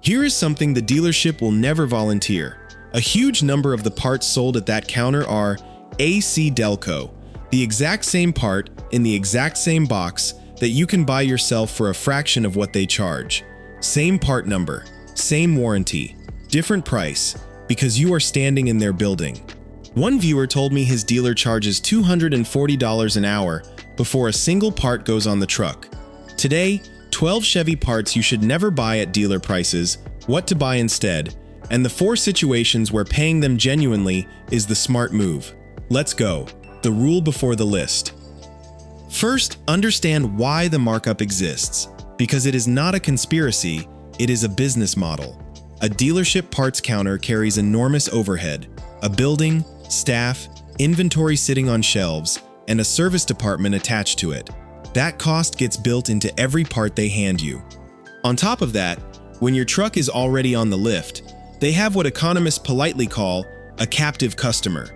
Here is something the dealership will never volunteer. A huge number of the parts sold at that counter are AC Delco, the exact same part in the exact same box that you can buy yourself for a fraction of what they charge. Same part number, same warranty, different price, because you are standing in their building. One viewer told me his dealer charges $240 an hour before a single part goes on the truck. Today, 12 Chevy parts you should never buy at dealer prices, what to buy instead, and the 4 situations where paying them genuinely is the smart move. Let's go. The rule before the list. First, understand why the markup exists. Because it is not a conspiracy, it is a business model. A dealership parts counter carries enormous overhead, a building, staff, inventory sitting on shelves, and a service department attached to it. That cost gets built into every part they hand you. On top of that, when your truck is already on the lift, they have what economists politely call a captive customer.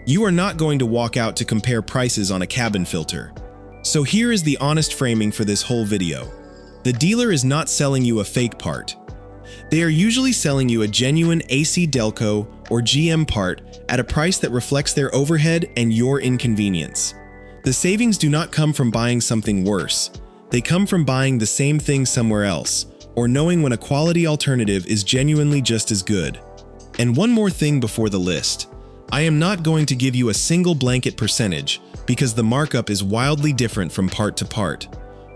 You are not going to walk out to compare prices on a cabin filter. So here is the honest framing for this whole video. The dealer is not selling you a fake part. They are usually selling you a genuine AC Delco or GM part at a price that reflects their overhead and your inconvenience. The savings do not come from buying something worse. They come from buying the same thing somewhere else, or knowing when a quality alternative is genuinely just as good. And one more thing before the list. I am not going to give you a single blanket percentage because the markup is wildly different from part to part.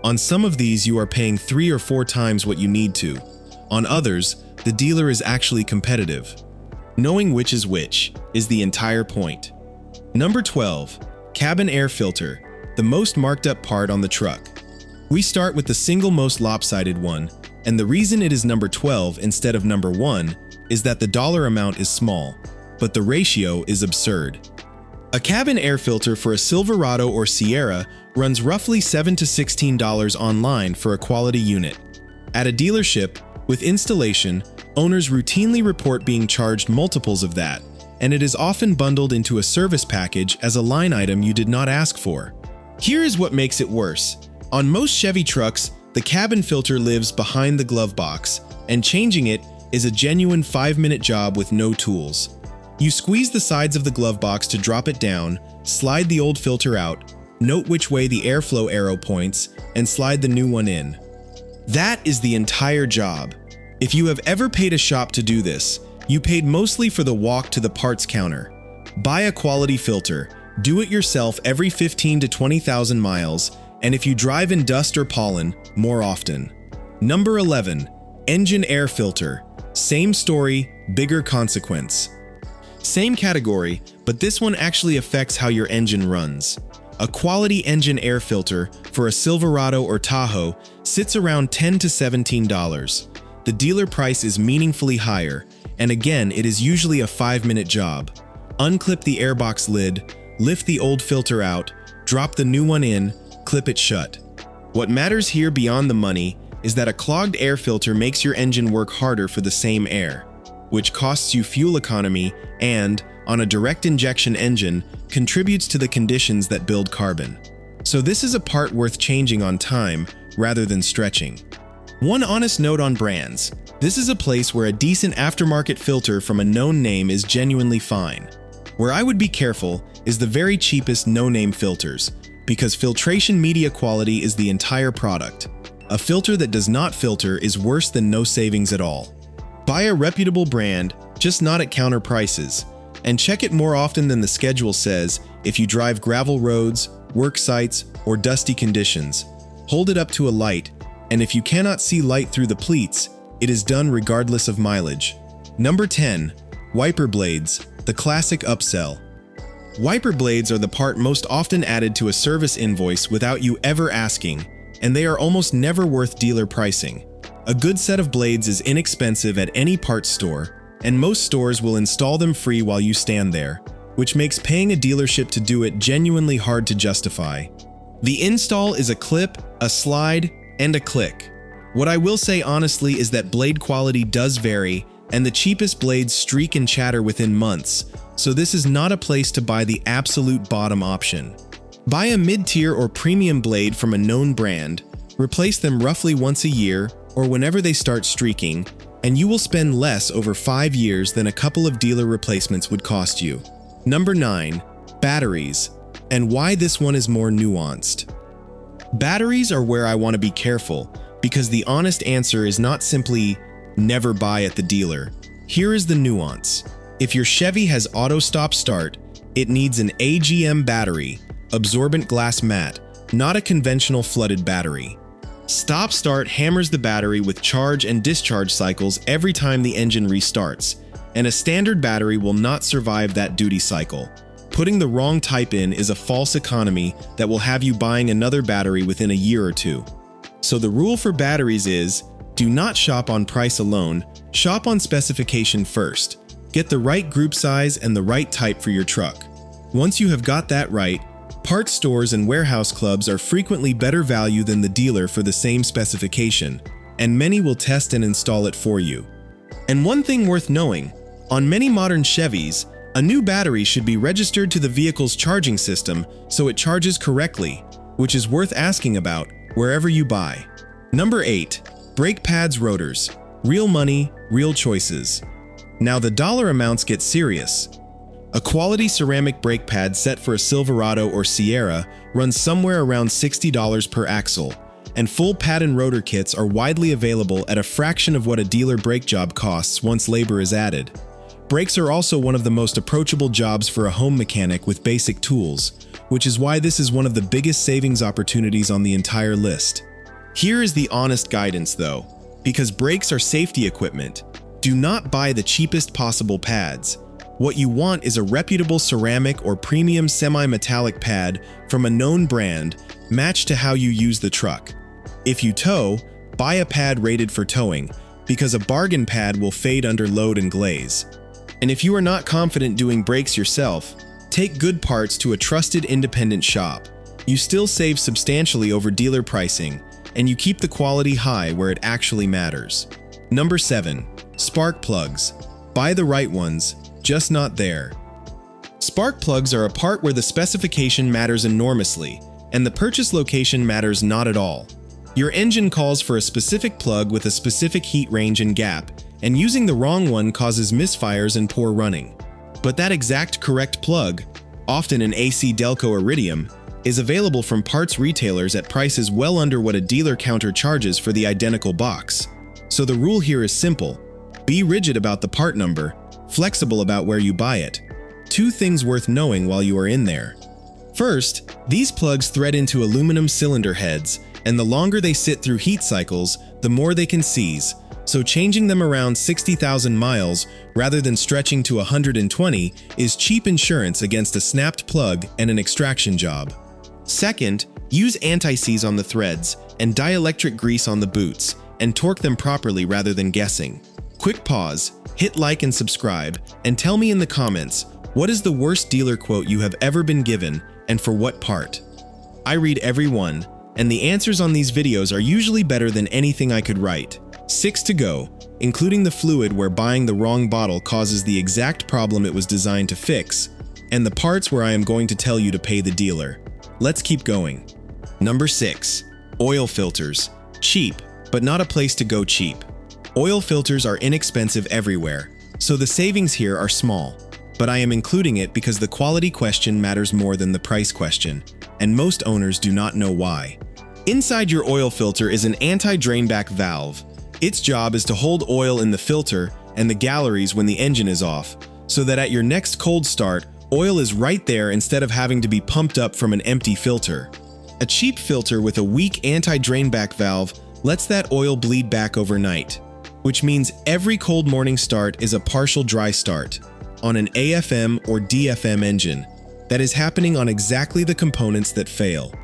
On some of these, you are paying 3 or 4 times what you need to. On others, the dealer is actually competitive. Knowing which is the entire point. Number 12. Cabin air filter, the most marked up part on the truck. We start with the single most lopsided one, and the reason it is number 12 instead of number 1 is that the dollar amount is small, but the ratio is absurd. A cabin air filter for a Silverado or Sierra runs roughly $7 to $16 online for a quality unit. At a dealership, with installation, owners routinely report being charged multiples of that, and it is often bundled into a service package as a line item you did not ask for. Here is what makes it worse. On most Chevy trucks, the cabin filter lives behind the glove box, and changing it is a genuine 5-minute job with no tools. You squeeze the sides of the glove box to drop it down, slide the old filter out, note which way the airflow arrow points, and slide the new one in. That is the entire job. If you have ever paid a shop to do this, you paid mostly for the walk to the parts counter. Buy a quality filter, do it yourself every 15 to 20,000 miles, and if you drive in dust or pollen, more often. Number 11. Engine air filter. Same story, bigger consequence. Same category, but this one actually affects how your engine runs. A quality engine air filter for a Silverado or Tahoe sits around $10 to $17. The dealer price is meaningfully higher, and again, it is usually a 5-minute job. Unclip the airbox lid, lift the old filter out, drop the new one in, clip it shut. What matters here beyond the money is that a clogged air filter makes your engine work harder for the same air, which costs you fuel economy and, on a direct injection engine, contributes to the conditions that build carbon. So this is a part worth changing on time rather than stretching. One honest note on brands. This is a place where a decent aftermarket filter from a known name is genuinely fine. Where I would be careful is the very cheapest no-name filters, because filtration media quality is the entire product. A filter that does not filter is worse than no savings at all. Buy a reputable brand, just not at counter prices, and check it more often than the schedule says if you drive gravel roads, work sites, or dusty conditions. Hold it up to a light, and if you cannot see light through the pleats, it is done regardless of mileage. Number 10. Wiper blades, the classic upsell. Wiper blades are the part most often added to a service invoice without you ever asking, and they are almost never worth dealer pricing. A good set of blades is inexpensive at any parts store, and most stores will install them free while you stand there, which makes paying a dealership to do it genuinely hard to justify. The install is a clip, a slide, and a click. What I will say honestly is that blade quality does vary, and the cheapest blades streak and chatter within months, so this is not a place to buy the absolute bottom option. Buy a mid-tier or premium blade from a known brand, replace them roughly once a year or whenever they start streaking, and you will spend less over 5 years than a couple of dealer replacements would cost you. Number 9. Batteries, and why this one is more nuanced. Batteries are where I want to be careful, because the honest answer is not simply never buy at the dealer. Here is the nuance. If your Chevy has auto stop start, it needs an AGM battery, absorbent glass mat, not a conventional flooded battery. Stop start hammers the battery with charge and discharge cycles every time the engine restarts, and a standard battery will not survive that duty cycle. Putting the wrong type in is a false economy that will have you buying another battery within a year or two. So the rule for batteries is, do not shop on price alone, shop on specification first. Get the right group size and the right type for your truck. Once you have got that right, parts stores and warehouse clubs are frequently better value than the dealer for the same specification, and many will test and install it for you. And one thing worth knowing, on many modern Chevys, a new battery should be registered to the vehicle's charging system so it charges correctly, which is worth asking about wherever you buy. Number 8. Brake pads rotors. Real money, real choices. Now the dollar amounts get serious. A quality ceramic brake pad set for a Silverado or Sierra runs somewhere around $60 per axle, and full pad and rotor kits are widely available at a fraction of what a dealer brake job costs once labor is added. Brakes are also one of the most approachable jobs for a home mechanic with basic tools, which is why this is one of the biggest savings opportunities on the entire list. Here is the honest guidance though, because brakes are safety equipment. Do not buy the cheapest possible pads. What you want is a reputable ceramic or premium semi-metallic pad from a known brand, matched to how you use the truck. If you tow, buy a pad rated for towing, because a bargain pad will fade under load and glaze. And if you are not confident doing brakes yourself, take good parts to a trusted independent shop. You still save substantially over dealer pricing, and you keep the quality high where it actually matters. Number 7. Spark plugs. Buy the right ones, just not there. Spark plugs are a part where the specification matters enormously, and the purchase location matters not at all. Your engine calls for a specific plug with a specific heat range and gap, and using the wrong one causes misfires and poor running. But that exact correct plug, often an AC Delco Iridium, is available from parts retailers at prices well under what a dealer counter charges for the identical box. So the rule here is simple. Be rigid about the part number, flexible about where you buy it. 2 things worth knowing while you are in there. First, these plugs thread into aluminum cylinder heads, and the longer they sit through heat cycles, the more they can seize, so changing them around 60,000 miles rather than stretching to 120 is cheap insurance against a snapped plug and an extraction job. Second, use anti-seize on the threads and dielectric grease on the boots, and torque them properly rather than guessing. Quick pause, hit like and subscribe, and tell me in the comments, what is the worst dealer quote you have ever been given, and for what part? I read every one, and the answers on these videos are usually better than anything I could write. 6 to go, including the fluid where buying the wrong bottle causes the exact problem it was designed to fix, and the parts where I am going to tell you to pay the dealer. Let's keep going. Number 6. Oil filters. Cheap, but not a place to go cheap. Oil filters are inexpensive everywhere, so the savings here are small. But I am including it because the quality question matters more than the price question, and most owners do not know why. Inside your oil filter is an anti-drainback valve. Its job is to hold oil in the filter and the galleries when the engine is off, so that at your next cold start, oil is right there instead of having to be pumped up from an empty filter. A cheap filter with a weak anti-drainback valve lets that oil bleed back overnight, which means every cold morning start is a partial dry start on an AFM or DFM engine that is happening on exactly the components that fail.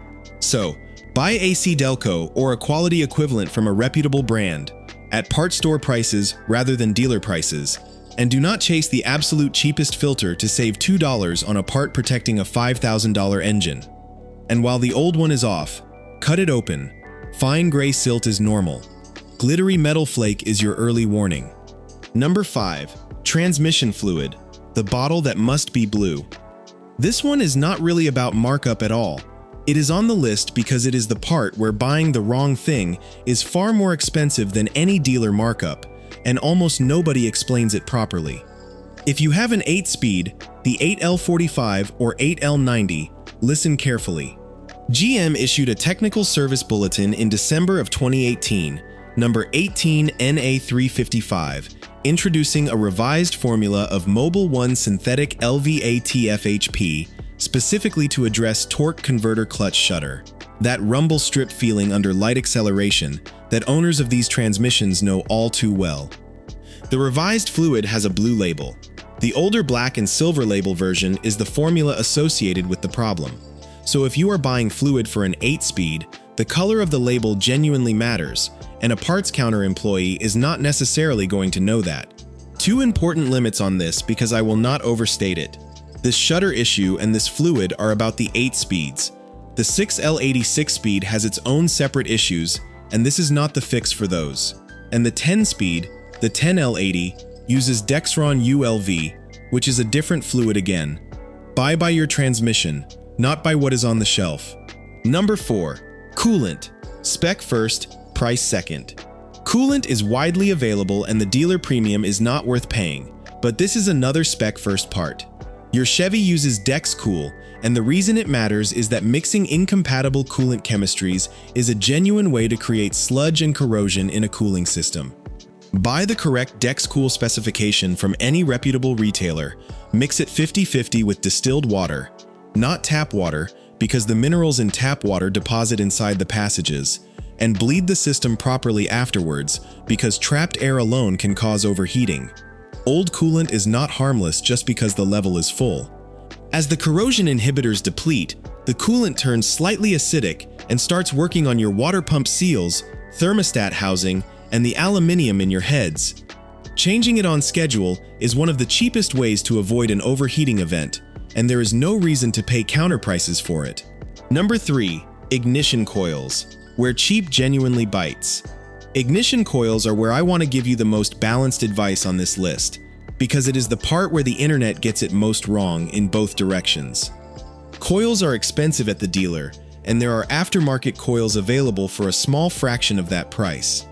So, buy AC Delco or a quality equivalent from a reputable brand at part store prices rather than dealer prices, and do not chase the absolute cheapest filter to save $2 on a part protecting a $5,000 engine. And while the old one is off, cut it open. Fine gray silt is normal. Glittery metal flake is your early warning. Number 5. Transmission fluid, the bottle that must be blue. This one is not really about markup at all. It is on the list because it is the part where buying the wrong thing is far more expensive than any dealer markup, and almost nobody explains it properly. If you have an 8-speed, the 8L45 or 8L90, listen carefully. GM issued a technical service bulletin in December of 2018, number 18 NA355, introducing a revised formula of Mobil 1 synthetic LVATFHP, specifically to address torque converter clutch shudder, that rumble strip feeling under light acceleration that owners of these transmissions know all too well. The revised fluid has a blue label. The older black and silver label version is the formula associated with the problem. So if you are buying fluid for an 8-speed, the color of the label genuinely matters, and a parts counter employee is not necessarily going to know that. Two important limits on this because I will not overstate it. This shudder issue and this fluid are about the 8 speeds. The 6L86 speed has its own separate issues, and this is not the fix for those. And the 10 speed, the 10L80, uses Dexron ULV, which is a different fluid again. Buy by your transmission, not by what is on the shelf. Number 4. Coolant. Spec first, price second. Coolant is widely available and the dealer premium is not worth paying, but this is another spec first part. Your Chevy uses DexCool, and the reason it matters is that mixing incompatible coolant chemistries is a genuine way to create sludge and corrosion in a cooling system. Buy the correct DexCool specification from any reputable retailer. Mix it 50-50 with distilled water, not tap water, because the minerals in tap water deposit inside the passages, and bleed the system properly afterwards because trapped air alone can cause overheating. Old coolant is not harmless just because the level is full. As the corrosion inhibitors deplete, the coolant turns slightly acidic and starts working on your water pump seals, thermostat housing, and the aluminium in your heads. Changing it on schedule is one of the cheapest ways to avoid an overheating event, and there is no reason to pay counter prices for it. Number 3. Ignition coils, where cheap genuinely bites. Ignition coils are where I want to give you the most balanced advice on this list, because it is the part where the internet gets it most wrong in both directions. Coils are expensive at the dealer, and there are aftermarket coils available for a small fraction of that price.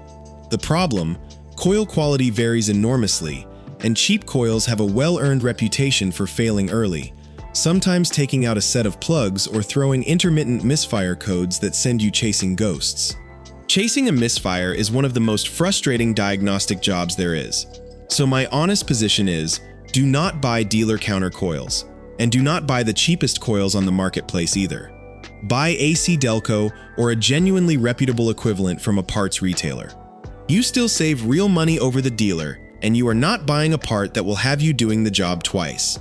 The problem, coil quality varies enormously, and cheap coils have a well-earned reputation for failing early, sometimes taking out a set of plugs or throwing intermittent misfire codes that send you chasing ghosts. Chasing a misfire is one of the most frustrating diagnostic jobs there is. So my honest position is, do not buy dealer counter coils, and do not buy the cheapest coils on the marketplace either. Buy AC Delco or a genuinely reputable equivalent from a parts retailer. You still save real money over the dealer, and you are not buying a part that will have you doing the job twice.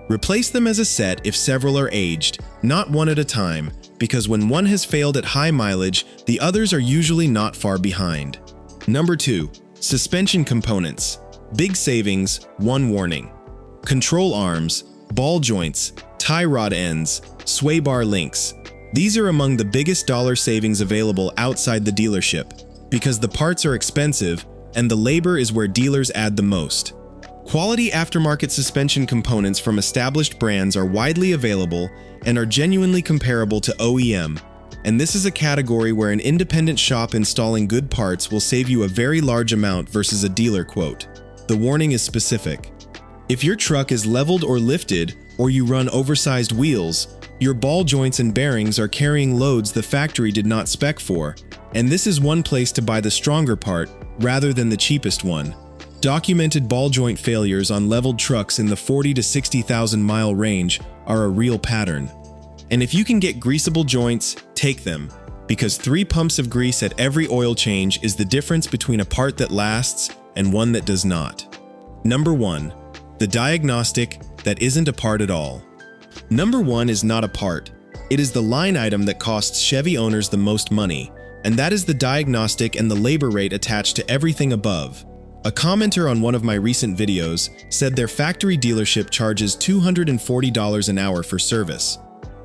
Replace them as a set if several are aged, not one at a time, because when one has failed at high mileage, the others are usually not far behind. Number 2. Suspension components. Big savings, one warning. Control arms, ball joints, tie rod ends, sway bar links. These are among the biggest dollar savings available outside the dealership, because the parts are expensive and the labor is where dealers add the most. Quality aftermarket suspension components from established brands are widely available and are genuinely comparable to OEM, and this is a category where an independent shop installing good parts will save you a very large amount versus a dealer quote. The warning is specific. If your truck is leveled or lifted, or you run oversized wheels, your ball joints and bearings are carrying loads the factory did not spec for, and this is one place to buy the stronger part rather than the cheapest one. Documented ball joint failures on leveled trucks in the 40 to 60,000 mile range are a real pattern. And if you can get greasable joints, take them, because 3 pumps of grease at every oil change is the difference between a part that lasts and one that does not. Number 1. The diagnostic that isn't a part at all. Number 1 is not a part. It is the line item that costs Chevy owners the most money, and that is the diagnostic and the labor rate attached to everything above. A commenter on one of my recent videos said their factory dealership charges $240 an hour for service.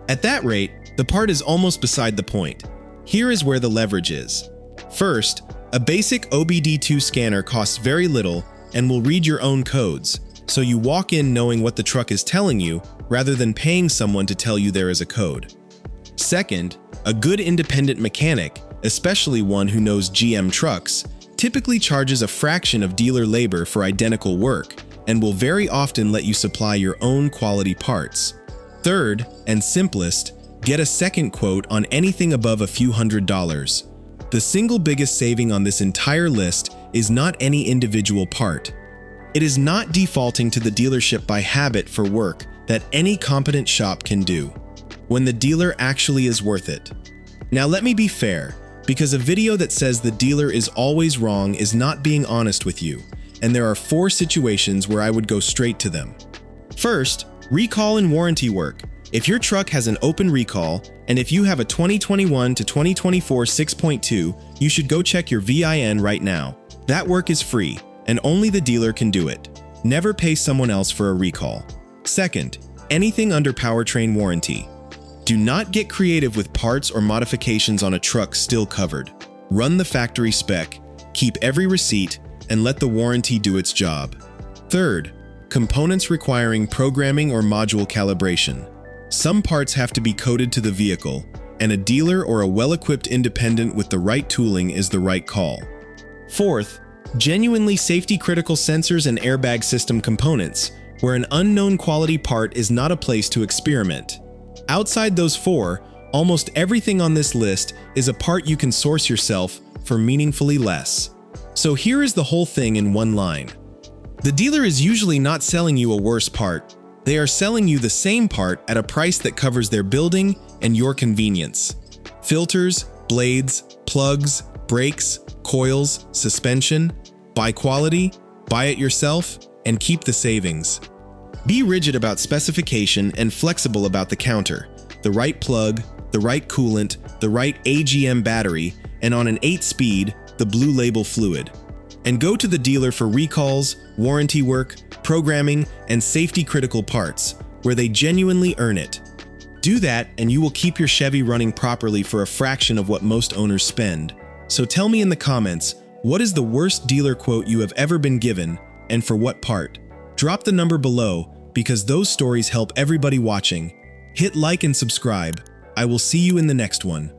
At that rate, the part is almost beside the point. Here is where the leverage is. First, a basic OBD2 scanner costs very little and will read your own codes, so you walk in knowing what the truck is telling you rather than paying someone to tell you there is a code. Second, a good independent mechanic, especially one who knows GM trucks, typically charges a fraction of dealer labor for identical work and will very often let you supply your own quality parts. Third, and simplest, get a second quote on anything above a few $100s. The single biggest saving on this entire list is not any individual part. It is not defaulting to the dealership by habit for work that any competent shop can do, when the dealer actually is worth it. Now let me be fair, because a video that says the dealer is always wrong is not being honest with you, and there are 4 situations where I would go straight to them. First, recall and warranty work. If your truck has an open recall, and if you have a 2021 to 2024 6.2, you should go check your VIN right now. That work is free, and only the dealer can do it. Never pay someone else for a recall. Second, anything under powertrain warranty. Do not get creative with parts or modifications on a truck still covered. Run the factory spec, keep every receipt, and let the warranty do its job. Third, components requiring programming or module calibration. Some parts have to be coded to the vehicle, and a dealer or a well-equipped independent with the right tooling is the right call. Fourth, genuinely safety-critical sensors and airbag system components, where an unknown quality part is not a place to experiment. Outside those 4, almost everything on this list is a part you can source yourself for meaningfully less. So here is the whole thing in one line. The dealer is usually not selling you a worse part. They are selling you the same part at a price that covers their building and your convenience. Filters, blades, plugs, brakes, coils, suspension. Buy quality, buy it yourself, and keep the savings. Be rigid about specification and flexible about the counter. The right plug, the right coolant, the right AGM battery, and on an 8-speed, the blue label fluid. And go to the dealer for recalls, warranty work, programming, and safety-critical parts, where they genuinely earn it. Do that, and you will keep your Chevy running properly for a fraction of what most owners spend. So tell me in the comments, what is the worst dealer quote you have ever been given, and for what part? Drop the number below, because those stories help everybody watching. Hit like and subscribe. I will see you in the next one.